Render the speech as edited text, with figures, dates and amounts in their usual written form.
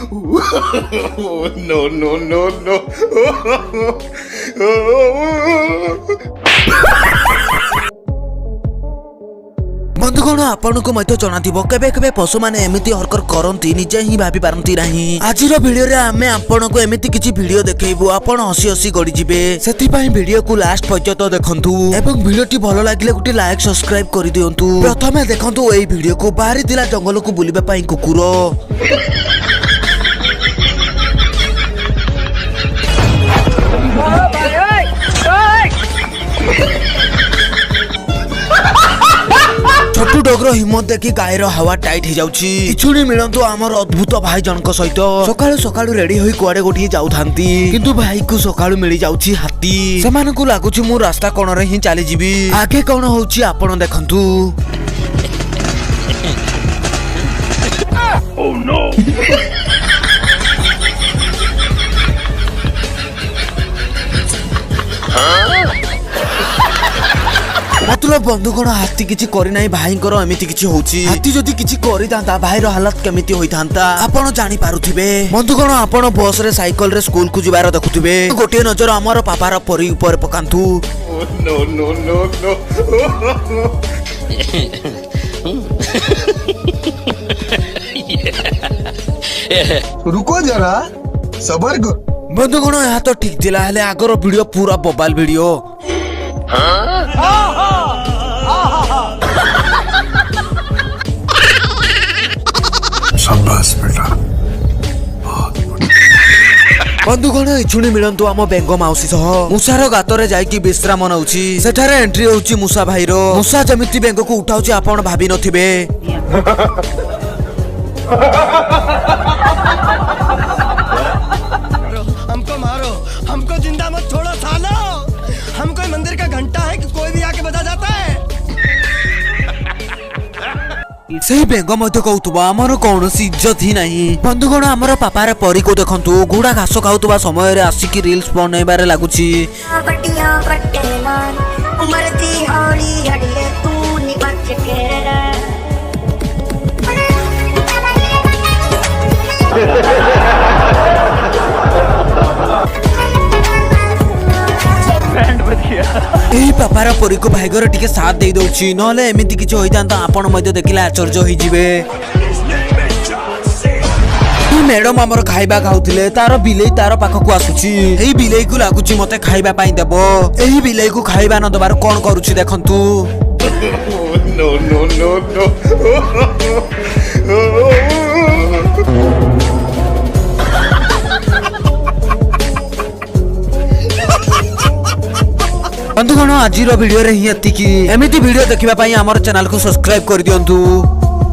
No, no, no, no. बंधुगण आपनको मध्य जनाथिबो केबे केबे पशु माने एमिति हरकत करंती निजे ही भाबी पारंती नाही। आजिर वीडियो रे आमे आपनको एमिति किछि वीडियो देखेइबु आपण हसी हसी गडी जिवे। सेति पई वीडियो को लास्ट पर्यंत देखंतु एवं वीडियोटी भलो लागिले गुटी लाइक सब्सक्राइब करि दियंतु। प्रथमे देखंतु एई वीडियो को बाहरी दिला जंगल को बुलिबे पई कुकुर। छोटू डगर हिम्मत देखी गायर हवा टाइट हो जाउची। इछुणी मिलंतु आमर अद्भुत भाई जनक सहित सकाळु सकाळु रेडी होई कुआडे गोठी जाउथांती किंतु भाई को सकाळु मिली जाउची हाथी। सेमानकु लागुची मु रास्ता कोण रे ही चली जीवी। आगे कोण होउची आपण देखंतु। Oh no. मतलब बंधुगण हाथी किछि करि नाही भाईंकर एमिति किछि होउची। हाथी जदि किछि करि तांता भाईर हालत केमिति होई थांता आपण जानि पारुथिबे। बंधुगण आपण बस रे साइकल रे स्कूल को जिबार देखुथिबे। गोटे नजर हमर पापार परी ऊपर पकांतु। No, no, no, no. रुको जरा सबर करो। बंधुगण यह तो ठीक दिला हेले आगर वीडियो पूरा बबाल वीडियो। शाबाश बेटा। बंधुगण इछुणी मिलंतु आम बेंग माउसी सह मुसार गातरे जाईकी विश्राम नउची। सेठारे एंट्री होउची मुसा भाईरो। मुसा जमिति बेंग को उठाउची आपण भाबी नथिबे। हमको मारो, हमको जिंदा मत छोड़ो सालो। हम कोई मंदिर का घंटा है कि कोई भी आके बजा जाता है। सेही बेंग मध्य कहउतबा हमर कोनोसी इज्जत ही नहीं। बंधुगण हमर पापार परी को देखंतु गुडा घास खाउतबा समय रे आसिकी रील्स बनैबारे लागुची। पट्टियां पट्टेला उमरती हौली हड़िए तू निबच के एही पापार परी को भाईगर टिके साथ दे दउची नले एमिति किछ होई तांता आपण मध्य देखिला आश्चर्य होई जिवे। मैडम हमर खाइबा खाउथिले तार बिलेई तार पाखकु आसुची। एही बिलेई को लागुची मते खाइबा पई देबो। एही बिलेई को खाइबा न दबार कोन करूची देखंतु। No, no, no, no. बंधुगण आजिर वीडियो रे ही एतिकी। एमिति वीडियो देखिबा पई हमर चैनल को सब्सक्राइब कर दियंतु।